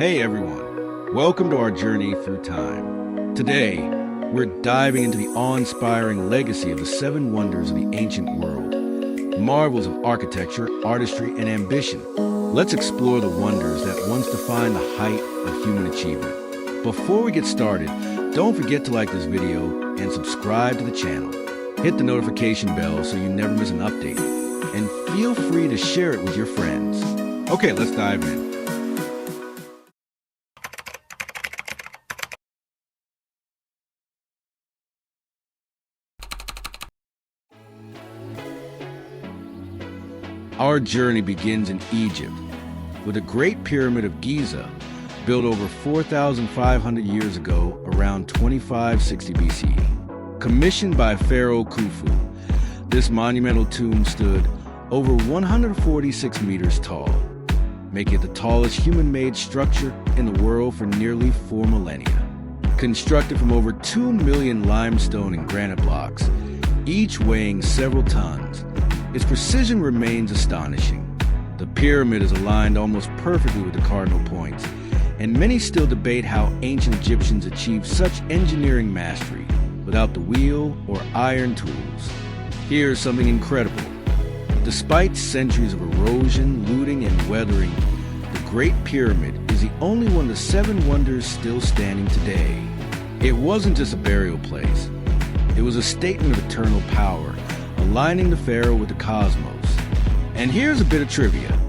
Hey everyone, welcome to our journey through time. Today, we're diving into the awe-inspiring legacy of the seven wonders of the ancient world. Marvels of architecture, artistry, and ambition. Let's explore the wonders that once defined the height of human achievement. Before we get started, don't forget to like this video and subscribe to the channel. Hit the notification bell so you never miss an update. And feel free to share it with your friends. Okay, let's dive in. Our journey begins in Egypt, with the Great Pyramid of Giza, built over 4,500 years ago, around 2560 BCE. Commissioned by Pharaoh Khufu, this monumental tomb stood over 146 meters tall, making it the tallest human-made structure in the world for nearly 4 millennia. Constructed from over 2 million limestone and granite blocks, each weighing several tons, its precision remains astonishing. The pyramid is aligned almost perfectly with the cardinal points, and many still debate how ancient Egyptians achieved such engineering mastery without the wheel or iron tools. Here's something incredible. Despite centuries of erosion, looting, and weathering, the Great Pyramid is the only one of the seven wonders still standing today. It wasn't just a burial place. It was a statement of eternal power, aligning the pharaoh with the cosmos. And here's a bit of trivia.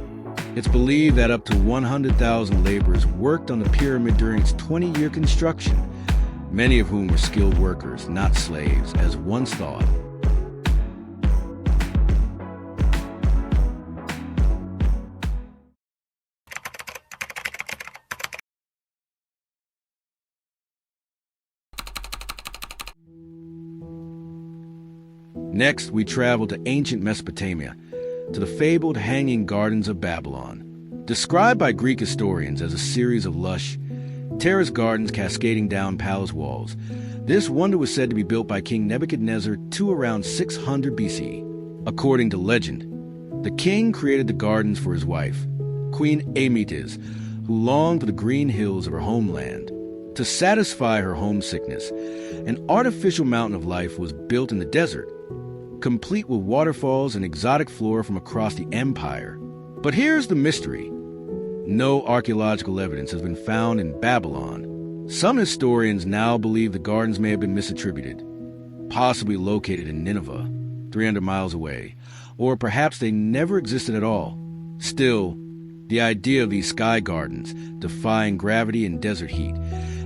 It's believed that up to 100,000 laborers worked on the pyramid during its 20-year construction, many of whom were skilled workers, not slaves, as once thought. Next, we travel to ancient Mesopotamia, to the fabled Hanging Gardens of Babylon. Described by Greek historians as a series of lush, terraced gardens cascading down palace walls, this wonder was said to be built by King Nebuchadnezzar to around 600 BC. According to legend, the king created the gardens for his wife, Queen Amytis, who longed for the green hills of her homeland. To satisfy her homesickness, an artificial mountain of life was built in the desert, complete with waterfalls and exotic flora from across the empire. But here's the mystery. No archaeological evidence has been found in Babylon. Some historians now believe the gardens may have been misattributed, possibly located in Nineveh, 300 miles away, or perhaps they never existed at all. Still, the idea of these sky gardens, defying gravity and desert heat,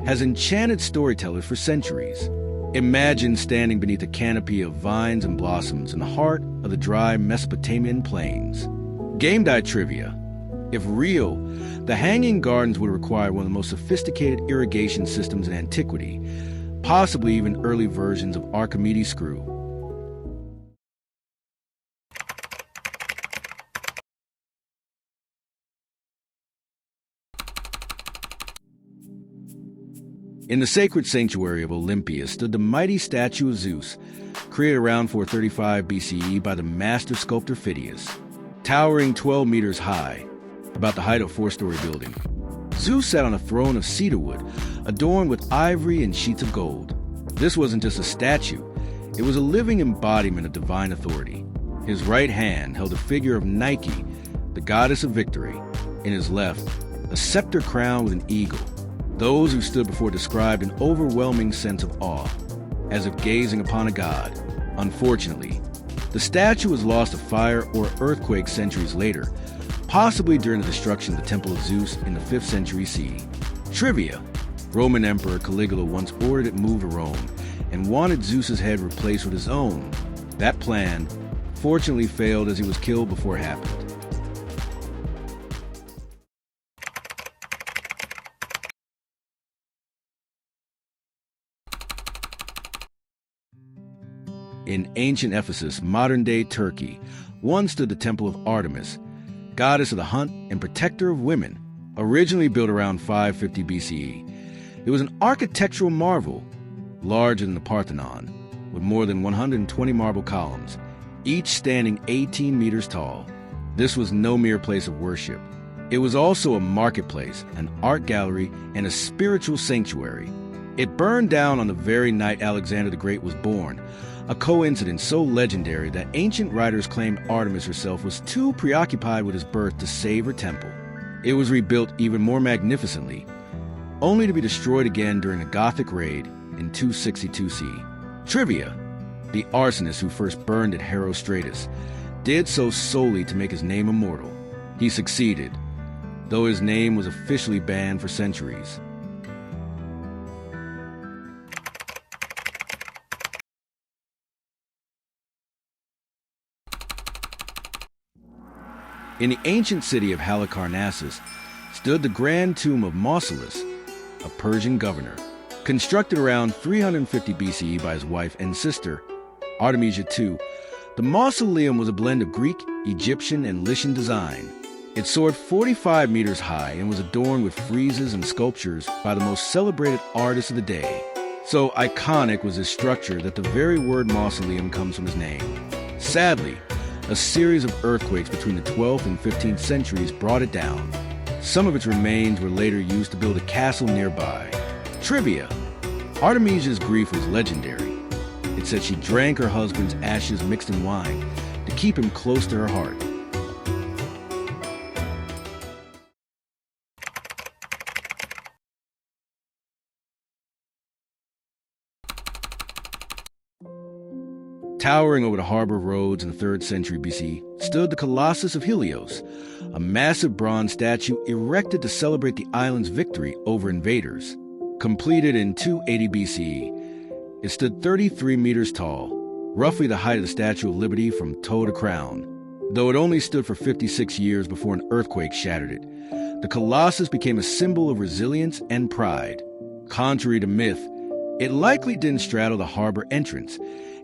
has enchanted storytellers for centuries. Imagine standing beneath a canopy of vines and blossoms in the heart of the dry Mesopotamian plains. Game day trivia. If real, the Hanging Gardens would require one of the most sophisticated irrigation systems in antiquity, possibly even early versions of Archimedes' screw. In the sacred sanctuary of Olympia stood the mighty statue of Zeus, created around 435 BCE by the master sculptor Phidias. Towering 12 meters high, about the height of a 4-story building, Zeus sat on a throne of cedarwood, adorned with ivory and sheets of gold. This wasn't just a statue, it was a living embodiment of divine authority. His right hand held a figure of Nike, the goddess of victory. In his left, a scepter crowned with an eagle. Those who stood before described an overwhelming sense of awe, as if gazing upon a god. Unfortunately, the statue was lost to fire or earthquake centuries later, possibly during the destruction of the Temple of Zeus in the 5th century CE. Trivia. Roman Emperor Caligula once ordered it moved to Rome and wanted Zeus's head replaced with his own. That plan, fortunately, failed as he was killed before it happened. In ancient Ephesus, modern-day Turkey, once stood the Temple of Artemis, goddess of the hunt and protector of women. Originally built around 550 BCE, it was an architectural marvel, larger than the Parthenon, with more than 120 marble columns, each standing 18 meters tall. This was no mere place of worship. It was also a marketplace, an art gallery, and a spiritual sanctuary. It burned down on the very night Alexander the Great was born, a coincidence so legendary that ancient writers claimed Artemis herself was too preoccupied with his birth to save her temple. It was rebuilt even more magnificently, only to be destroyed again during a Gothic raid in 262 CE. Trivia: the arsonist who first burned at Herostratus did so solely to make his name immortal. He succeeded, though his name was officially banned for centuries. In the ancient city of Halicarnassus stood the grand tomb of Mausolus, a Persian governor. Constructed around 350 BCE by his wife and sister, Artemisia II, the mausoleum was a blend of Greek, Egyptian, and Lycian design. It soared 45 meters high and was adorned with friezes and sculptures by the most celebrated artists of the day. So iconic was his structure that the very word mausoleum comes from his name. Sadly, a series of earthquakes between the 12th and 15th centuries brought it down. Some of its remains were later used to build a castle nearby. Trivia: Artemisia's grief was legendary. It said she drank her husband's ashes mixed in wine to keep him close to her heart. Towering over the harbor of Rhodes in the 3rd century BC stood the Colossus of Helios, a massive bronze statue erected to celebrate the island's victory over invaders. Completed in 280 BCE, it stood 33 meters tall, roughly the height of the Statue of Liberty from toe to crown. Though it only stood for 56 years before an earthquake shattered it, the Colossus became a symbol of resilience and pride. Contrary to myth, it likely didn't straddle the harbor entrance.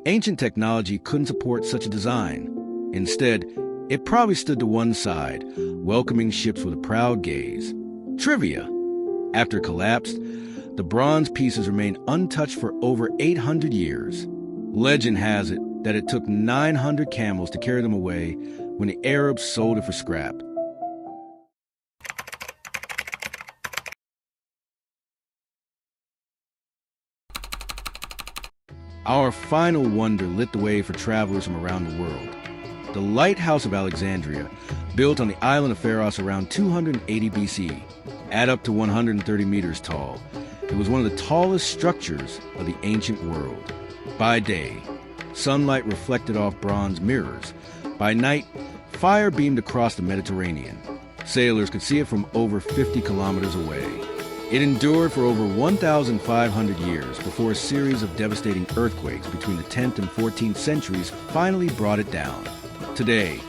Ancient technology couldn't support such a design. Instead, it probably stood to one side, welcoming ships with a proud gaze. Trivia: after it collapsed, the bronze pieces remained untouched for over 800 years. Legend has it that it took 900 camels to carry them away when the Arabs sold it for scrap. Our final wonder lit the way for travelers from around the world. The Lighthouse of Alexandria, built on the island of Pharos around 280 BC, add up to 130 meters tall. It was one of the tallest structures of the ancient world. By day, sunlight reflected off bronze mirrors. By night, fire beamed across the Mediterranean. Sailors could see it from over 50 kilometers away. It endured for over 1,500 years before a series of devastating earthquakes between the 10th and 14th centuries finally brought it down. Today,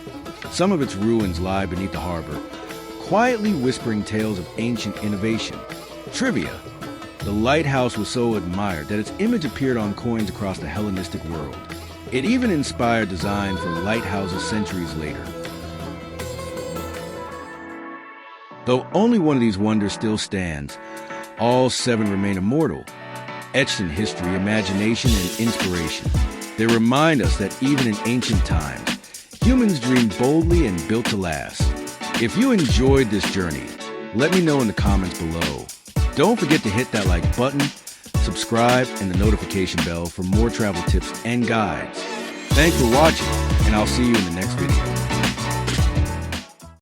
some of its ruins lie beneath the harbor, quietly whispering tales of ancient innovation. Trivia: the lighthouse was so admired that its image appeared on coins across the Hellenistic world. It even inspired design for lighthouses centuries later. Though only one of these wonders still stands, all 7 remain immortal, etched in history, imagination, and inspiration. They remind us that even in ancient times, humans dreamed boldly and built to last. If you enjoyed this journey, let me know in the comments below. Don't forget to hit that like button, subscribe, and the notification bell for more travel tips and guides. Thanks for watching, and I'll see you in the next video.